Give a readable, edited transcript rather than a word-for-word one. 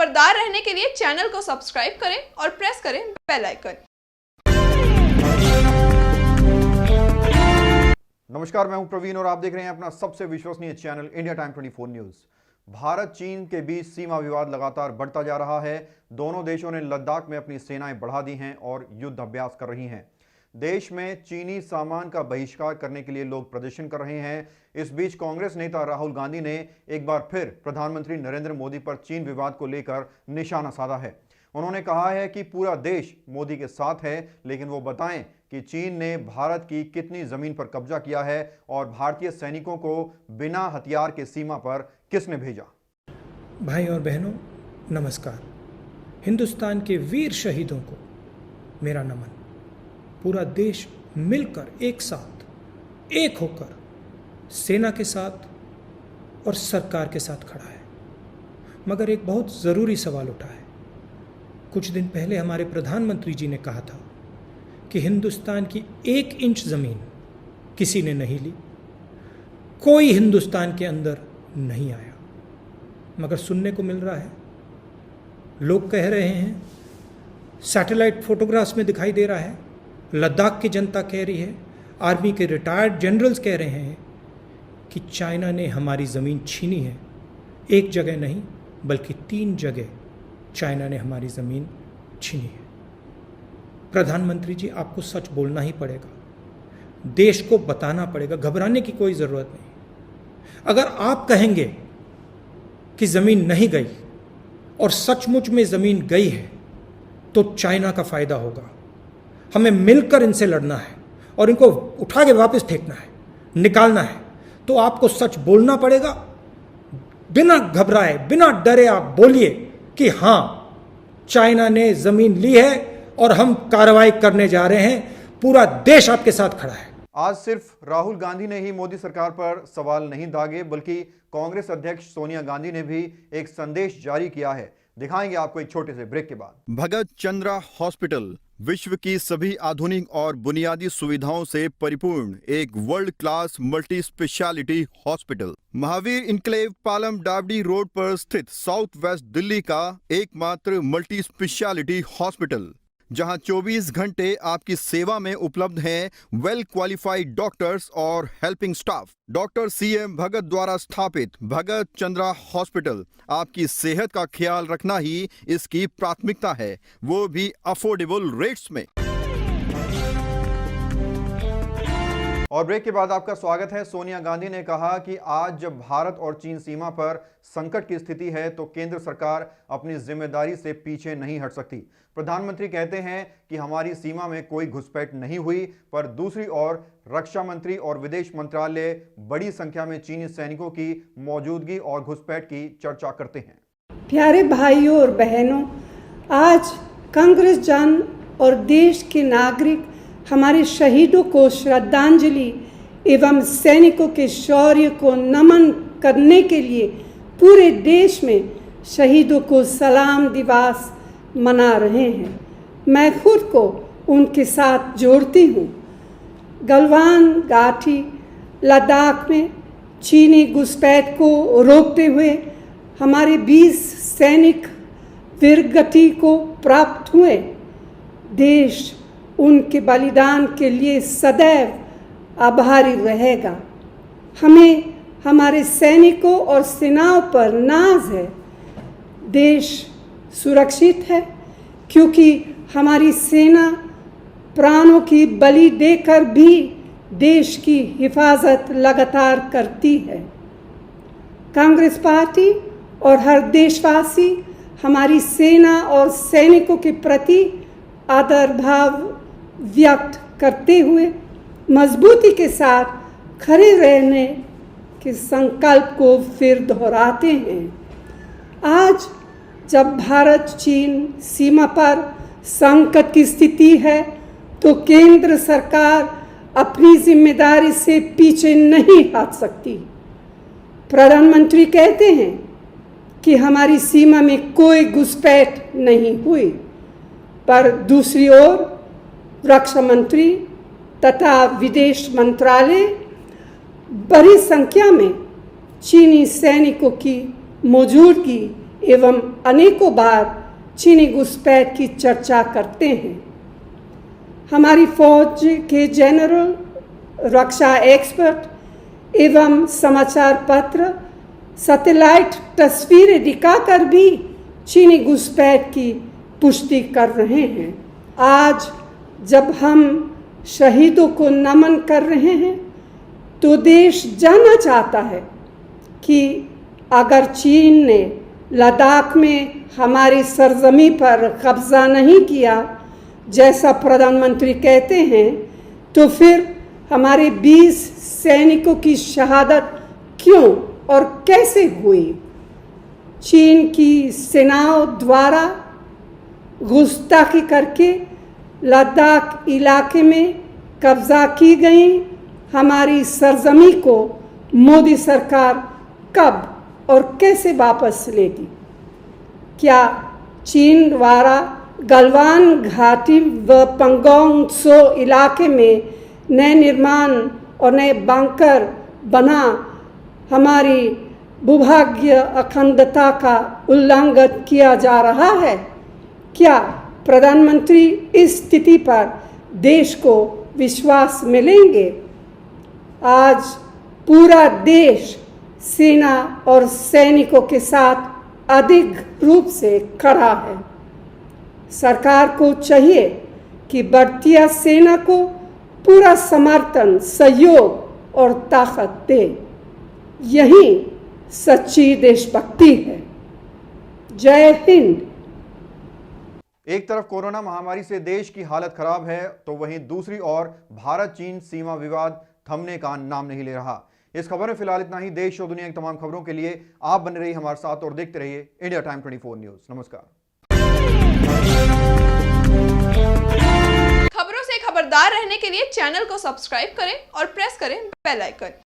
खबरदार रहने के लिए चैनल को सब्सक्राइब करें और प्रेस करें बेल आइकन। नमस्कार, मैं हूं प्रवीण और आप देख रहे हैं अपना सबसे विश्वसनीय channel India time 24 news. Bharat चीन के बीच सीमा विवाद लगातार बढ़ता जा रहा है। दोनों देशों ने लद्दाख में अपनी सेनाएं बढ़ा दी हैं और युद्ध अभ्यास कर रही हैं। देश में चीनी सामान का बहिष्कार करने के लिए लोग प्रदर्शन कर रहे हैं। इस बीच कांग्रेस नेता राहुल गांधी ने एक बार फिर प्रधानमंत्री नरेंद्र मोदी पर चीन विवाद को लेकर निशाना साधा है। उन्होंने कहा है कि पूरा देश मोदी के साथ है, लेकिन वो बताएं कि चीन ने भारत की कितनी जमीन पर कब्जा किया है और भारतीय सैनिकों को बिना हथियार के सीमा पर किसने भेजा। भाई और बहनों, नमस्कार। हिंदुस्तान के वीर शहीदों को मेरा नमन। पूरा देश मिलकर एक साथ एक होकर सेना के साथ और सरकार के साथ खड़ा है। मगर एक बहुत ज़रूरी सवाल उठा है। कुछ दिन पहले हमारे प्रधानमंत्री जी ने कहा था कि हिंदुस्तान की 1 इंच ज़मीन किसी ने नहीं ली, कोई हिंदुस्तान के अंदर नहीं आया। मगर सुनने को मिल रहा है, लोग कह रहे हैं, सैटेलाइट फोटोग्राफ्स में दिखाई दे रहा है, लद्दाख की जनता कह रही है, आर्मी के रिटायर्ड जनरल्स कह रहे हैं कि चाइना ने हमारी ज़मीन छीनी है। एक जगह नहीं बल्कि 3 जगह चाइना ने हमारी ज़मीन छीनी है। प्रधानमंत्री जी, आपको सच बोलना ही पड़ेगा, देश को बताना पड़ेगा, घबराने की कोई ज़रूरत नहीं। अगर आप कहेंगे कि ज़मीन नहीं गई और सचमुच में ज़मीन गई है तो चाइना का फ़ायदा होगा। हमें मिलकर इनसे लड़ना है और इनको उठा के वापस फेंकना है, निकालना है। तो आपको सच बोलना पड़ेगा, बिना घबराए, बिना डरे आप बोलिए कि हाँ, चाइना ने ज़मीन ली है और हम कार्रवाई करने जा रहे हैं। पूरा देश आपके साथ खड़ा है। आज सिर्फ राहुल गांधी ने ही मोदी सरकार पर सवाल नहीं दागे, बल्कि कांग्रेस अध्यक्ष सोनिया गांधी ने भी एक संदेश जारी किया है। दिखाएंगे आपको एक छोटे से ब्रेक के बाद। भगत चंद्रा हॉस्पिटल विश्व की सभी आधुनिक और बुनियादी सुविधाओं से परिपूर्ण एक world class multi speciality hospital, Mahavir enclave Palam डावडी रोड पर स्थित साउथ वेस्ट दिल्ली का एकमात्र मल्टी स्पेशलिटी हॉस्पिटल, जहां 24 घंटे आपकी सेवा में उपलब्ध हैं वेल क्वालिफाइड डॉक्टर्स और हेल्पिंग स्टाफ। डॉक्टर CM भगत द्वारा स्थापित भगत चंद्रा हॉस्पिटल आपकी सेहत का ख्याल रखना ही इसकी प्राथमिकता है, वो भी अफोर्डेबल रेट्स में। और ब्रेक के बाद आपका स्वागत है। सोनिया गांधी ने कहा कि आज जब भारत और चीन सीमा पर संकट की स्थिति है तो केंद्र सरकार अपनी जिम्मेदारी से पीछे नहीं हट सकती। प्रधानमंत्री कहते हैं कि हमारी सीमा में कोई घुसपैठ नहीं हुई, पर दूसरी ओर रक्षा मंत्री और विदेश मंत्रालय बड़ी संख्या में चीनी सैनिकों की मौजूदगी और घुसपैठ की चर्चा करते हैं। प्यारे भाइयों और बहनों, आज कांग्रेस जन और देश के नागरिक हमारे शहीदों को श्रद्धांजलि एवं सैनिकों के शौर्य को नमन करने के लिए पूरे देश में शहीदों को सलाम दिवस मना रहे हैं। मैं खुद को उनके साथ जोड़ती हूँ। गलवान घाटी लद्दाख में चीनी घुसपैठ को रोकते हुए हमारे 20 सैनिक वीरगति को प्राप्त हुए। देश उनके बलिदान के लिए सदैव आभारी रहेगा। हमें हमारे सैनिकों और सेनाओं पर नाज है। देश सुरक्षित है क्योंकि हमारी सेना प्राणों की बलि देकर भी देश की हिफाजत लगातार करती है। कांग्रेस पार्टी और हर देशवासी हमारी सेना और सैनिकों के प्रति आदर भाव व्यक्त करते हुए मजबूती के साथ खड़े रहने के संकल्प को फिर दोहराते हैं। आज जब भारत चीन सीमा पर संकट की स्थिति है तो केंद्र सरकार अपनी जिम्मेदारी से पीछे नहीं हट सकती। प्रधानमंत्री कहते हैं कि हमारी सीमा में कोई घुसपैठ नहीं हुई, पर दूसरी ओर रक्षा मंत्री तथा विदेश मंत्रालय बड़ी संख्या में चीनी सैनिकों की मौजूदगी एवं अनेकों बार चीनी घुसपैठ की चर्चा करते हैं। हमारी फौज के जनरल, रक्षा एक्सपर्ट एवं समाचार पत्र सैटेलाइट तस्वीरें दिखाकर भी चीनी घुसपैठ की पुष्टि कर रहे हैं। आज जब हम शहीदों को नमन कर रहे हैं तो देश जानना चाहता है कि अगर चीन ने लद्दाख में हमारी सरजमी पर कब्जा नहीं किया जैसा प्रधानमंत्री कहते हैं, तो फिर हमारे 20 सैनिकों की शहादत क्यों और कैसे हुई? चीन की सेनाओं द्वारा घुसपैठी करके लद्दाख इलाके में कब्जा की गई हमारी सरजमी को मोदी सरकार कब और कैसे वापस लेगी? क्या चीन द्वारा गलवान घाटी व पंगोंग त्सो इलाके में नए निर्माण और नए बंकर बना हमारी भूभागीय अखंडता का उल्लंघन किया जा रहा है? क्या प्रधानमंत्री इस स्थिति पर देश को विश्वास मिलेंगे? आज पूरा देश सेना और सैनिकों के साथ अधिक रूप से खड़ा है। सरकार को चाहिए कि भारतीय सेना को पूरा समर्थन, सहयोग और ताकत दे। यही सच्ची देशभक्ति है। जय हिंद। एक तरफ कोरोना महामारी से देश की हालत खराब है तो वहीं दूसरी ओर भारत चीन सीमा विवाद थमने का नाम नहीं ले रहा। इस खबर में फिलहाल इतना ही। देश और दुनिया की तमाम खबरों के लिए आप बने रहिए हमारे साथ और देखते रहिए इंडिया टाइम 24 न्यूज। नमस्कार। खबरों से खबरदार रहने के लिए चैनल को सब्सक्राइब करें और प्रेस करें बेल आइकन।